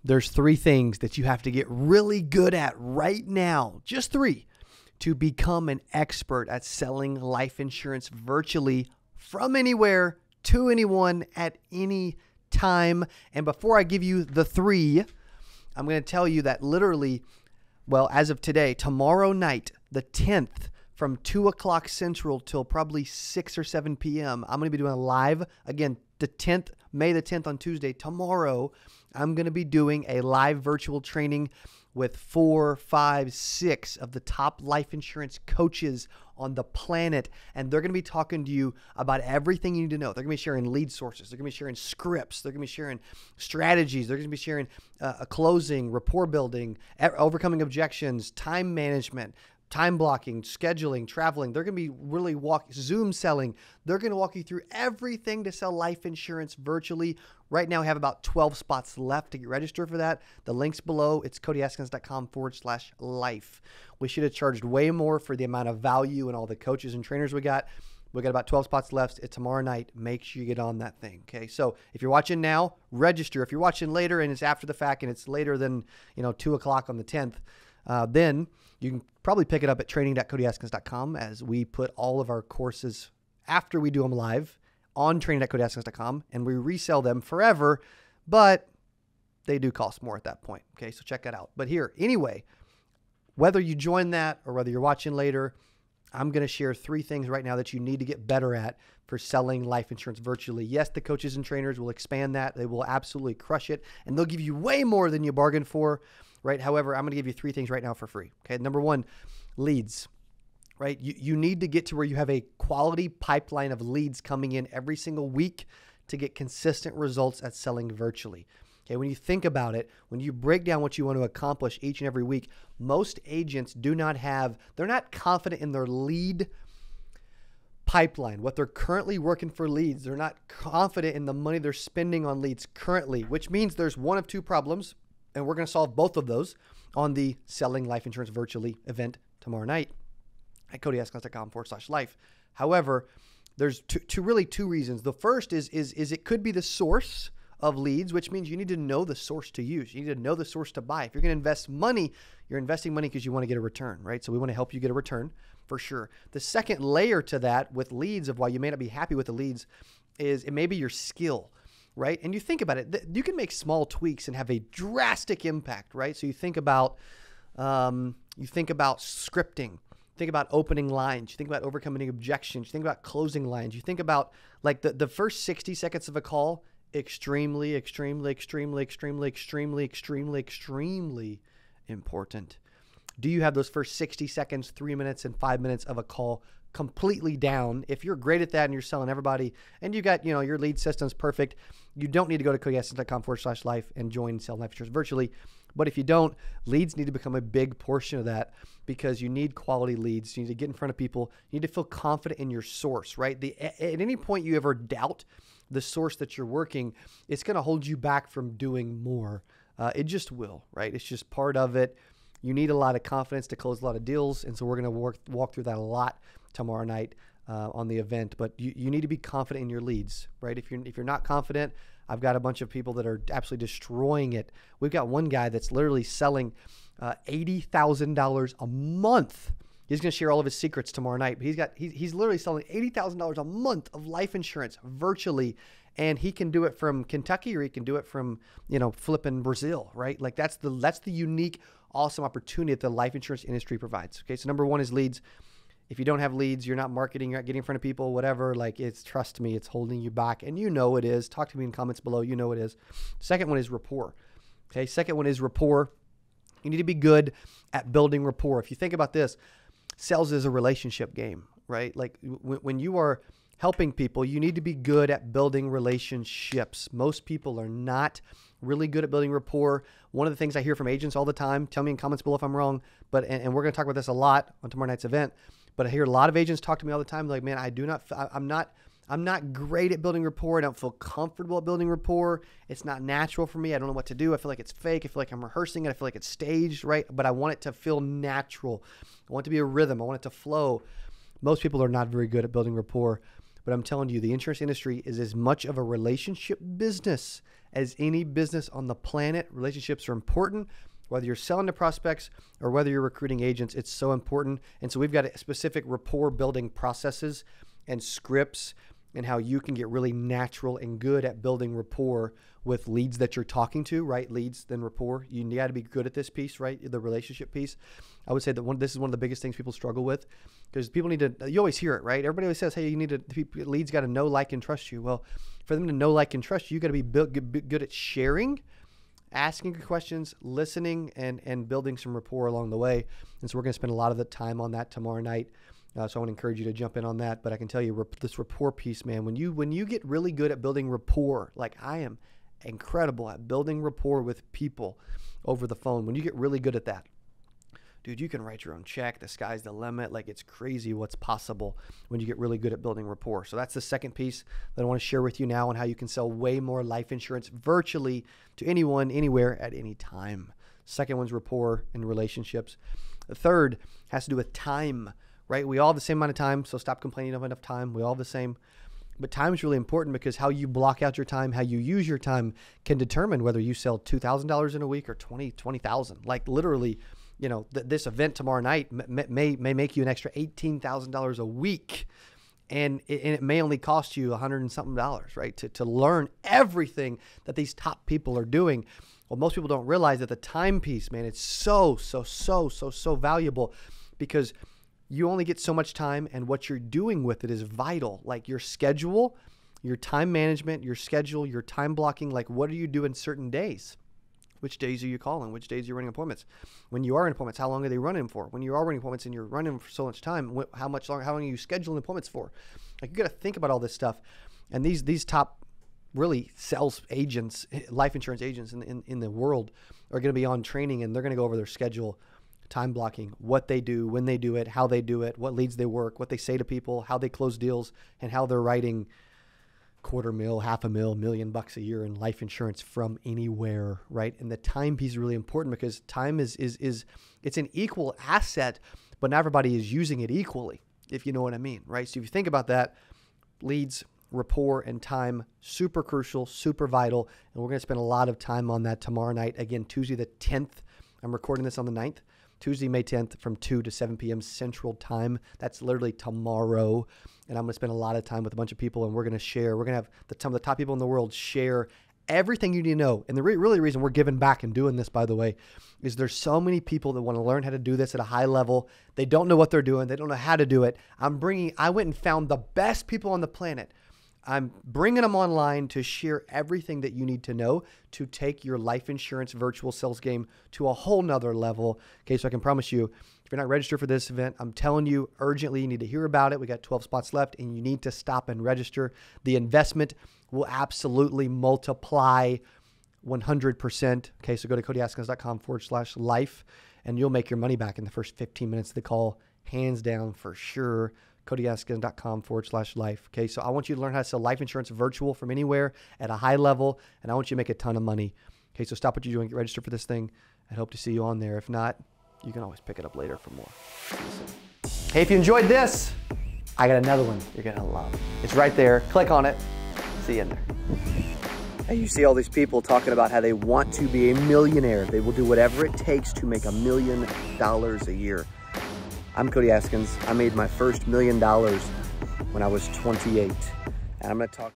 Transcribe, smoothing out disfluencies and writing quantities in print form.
there's 3 things that you have to get really good at right now, just 3, to become an expert at selling life insurance virtually from anywhere to anyone at any time. And before I give you the 3, I'm going to tell you that literally, well, as of today, tomorrow night, the 10th, from 2 o'clock Central till probably 6 or 7 p.m., I'm going to be doing a live, again, the 10th, May the 10th on Tuesday. Tomorrow, I'm going to be doing a live virtual training with 4, 5, 6 of the top life insurance coaches on the planet. And they're going to be talking to you about everything you need to know. They're going to be sharing lead sources. They're going to be sharing scripts. They're going to be sharing strategies. They're going to be sharing a closing, rapport building, overcoming objections, time management, time blocking, scheduling, traveling. They're going to be really Zoom selling. They're going to walk you through everything to sell life insurance virtually. Right now, we have about 12 spots left to get registered for that. The link's below. It's CodyAskins.com/life. We should have charged way more for the amount of value and all the coaches and trainers we got. We got about 12 spots left. It's tomorrow night. Make sure you get on that thing. Okay. So if you're watching now, register. If you're watching later and it's after the fact and it's later than 2 o'clock on the 10th, then you can probably pick it up at training.CodyAskins.com, as we put all of our courses after we do them live on training.CodyAskins.com, and we resell them forever, but they do cost more at that point. Okay, so check that out. But here, anyway, whether you join that or whether you're watching later, I'm going to share 3 things right now that you need to get better at for selling life insurance virtually. Yes, the coaches and trainers will expand that. They will absolutely crush it, and they'll give you way more than you bargained for. Right? However, I'm going to give you 3 things right now for free. Okay. Number 1, leads, right? You need to get to where you have a quality pipeline of leads coming in every single week to get consistent results at selling virtually. Okay. When you think about it, when you break down what you want to accomplish each and every week, most agents they're not confident in their lead pipeline, what they're currently working for leads. They're not confident in the money they're spending on leads currently, which means there's one of 2 problems. And we're going to solve both of those on the Selling Life Insurance Virtually event tomorrow night at CodyAskins.com/life. However, there's two reasons. The first is it could be the source of leads, which means you need to know the source to use. You need to know the source to buy. If you're going to invest money, you're investing money because you want to get a return, right? So we want to help you get a return for sure. The second layer to that with leads of why you may not be happy with the leads is it may be your skill. Right? And you think about it, you can make small tweaks and have a drastic impact, right? So you think about scripting, think about opening lines, you think about overcoming objections, you think about closing lines, you think about like the first 60 seconds of a call, extremely important. Do you have those first 60 seconds, 3 minutes, and 5 minutes of a call completely down? If you're great at that and you're selling everybody and you got, your lead system's perfect, you don't need to go to CodyAskins.com/life and join Selling Life Insurance virtually. But if you don't, leads need to become a big portion of that because you need quality leads. You need to get in front of people. You need to feel confident in your source, right? At any point you ever doubt the source that you're working, it's going to hold you back from doing more. It just will, right? It's just part of it. You need a lot of confidence to close a lot of deals. And so we're going to walk through that a lot tomorrow night on the event. But you need to be confident in your leads, right? If you're not confident, I've got a bunch of people that are absolutely destroying it. We've got one guy that's literally selling $80,000 a month. He's going to share all of his secrets tomorrow night. But he's literally selling $80,000 a month of life insurance virtually. And he can do it from Kentucky or he can do it from, flipping Brazil, right? Like that's the unique, awesome opportunity that the life insurance industry provides. Okay. So number 1 is leads. If you don't have leads, you're not marketing, you're not getting in front of people, whatever, trust me, it's holding you back. And it is. Talk to me in comments below. It is. Second one is rapport. Okay. Second one is rapport. You need to be good at building rapport. If you think about this, sales is a relationship game, right? Like when you are helping people, you need to be good at building relationships. Most people are not really good at building rapport. One of the things I hear from agents all the time, tell me in comments below if I'm wrong, and we're going to talk about this a lot on tomorrow night's event, but I hear a lot of agents talk to me all the time like, man, I'm not great at building rapport. I don't feel comfortable at building rapport. It's not natural for me. I don't know what to do. I feel like it's fake. I feel like I'm rehearsing it. I feel like it's staged, right? But I want it to feel natural. I want it to be a rhythm. I want it to flow. Most people are not very good at building rapport, but I'm telling you, the insurance industry is as much of a relationship business as any business on the planet, relationships are important. Whether you're selling to prospects or whether you're recruiting agents, it's so important. And so we've got specific rapport building processes and scripts and how you can get really natural and good at building rapport with leads that you're talking to, right? Leads, then rapport. You got to be good at this piece, right? The relationship piece. I would say that this is one of the biggest things people struggle with, because people need to, you always hear it, right? Everybody always says, hey, you need to, leads got to know, like, and trust you. Well, for them to know, like, and trust you, you got to be good at sharing, asking good questions, listening, and building some rapport along the way. And so we're going to spend a lot of the time on that tomorrow night. So I want to encourage you to jump in on that. But I can tell you this rapport piece, man, when you get really good at building rapport, like I am incredible at building rapport with people over the phone, when you get really good at that, dude, you can write your own check. The sky's the limit. Like, it's crazy what's possible when you get really good at building rapport. So that's the second piece that I want to share with you now on how you can sell way more life insurance virtually to anyone, anywhere, at any time. Second one's rapport and relationships. The third has to do with time, right? We all have the same amount of time, so stop complaining of enough time. We all have the same. But time is really important, because how you block out your time, how you use your time, can determine whether you sell $2,000 in a week or $20,000. Like, literally, you know, this event tomorrow night may make you an extra $18,000 a week. And it may only cost you $100 and something, right? To learn everything that these top people are doing. Well, most people don't realize that the time piece, man, it's so valuable, because you only get so much time, and what you're doing with it is vital. Like your schedule, your time management, your schedule, your time blocking. Like, what do you do in certain days? Which days are you calling? Which days are you running appointments? When you are in appointments, how long are they running for? When you are running appointments and you're running for so much time, how long are you scheduling appointments for? Like, you got to think about all this stuff. And these top really sales agents, life insurance agents in the world, are going to be on training, and they're going to go over their schedule, time blocking, what they do, when they do it, how they do it, what leads they work, what they say to people, how they close deals, and how they're writing $250,000, $500,000, $1 million a year in life insurance from anywhere, right? And the time piece is really important, because time is it's an equal asset, but not everybody is using it equally, if you know what I mean, right? So if you think about that, leads, rapport, and time, super crucial, super vital. And we're going to spend a lot of time on that tomorrow night. Again, Tuesday the 10th. I'm recording this on the 9th. Tuesday, May 10th from 2 to 7 p.m. Central Time. That's literally tomorrow. And I'm going to spend a lot of time with a bunch of people, and we're going to share. We're going to have some of the top people in the world share everything you need to know. And the reason we're giving back and doing this, by the way, is there's so many people that want to learn how to do this at a high level. They don't know what they're doing. They don't know how to do it. I went and found the best people on the planet. I'm bringing them online to share everything that you need to know to take your life insurance virtual sales game to a whole nother level. Okay, so I can promise you, if you're not registered for this event, I'm telling you urgently, you need to hear about it. We got 12 spots left, and you need to stop and register. The investment will absolutely multiply 100%. Okay, so go to CodyAskins.com/life, and you'll make your money back in the first 15 minutes of the call, hands down for sure. CodyAskins.com/life. Okay, so I want you to learn how to sell life insurance virtual from anywhere at a high level, and I want you to make a ton of money. Okay, so stop what you're doing, get registered for this thing. I hope to see you on there. If not, you can always pick it up later for more. Hey, if you enjoyed this, I got another one you're gonna love. It's right there. Click on it. See you in there. Hey, you see all these people talking about how they want to be a millionaire. They will do whatever it takes to make $1 million a year. I'm Cody Askins. I made my first $1 million when I was 28. And I'm going to talk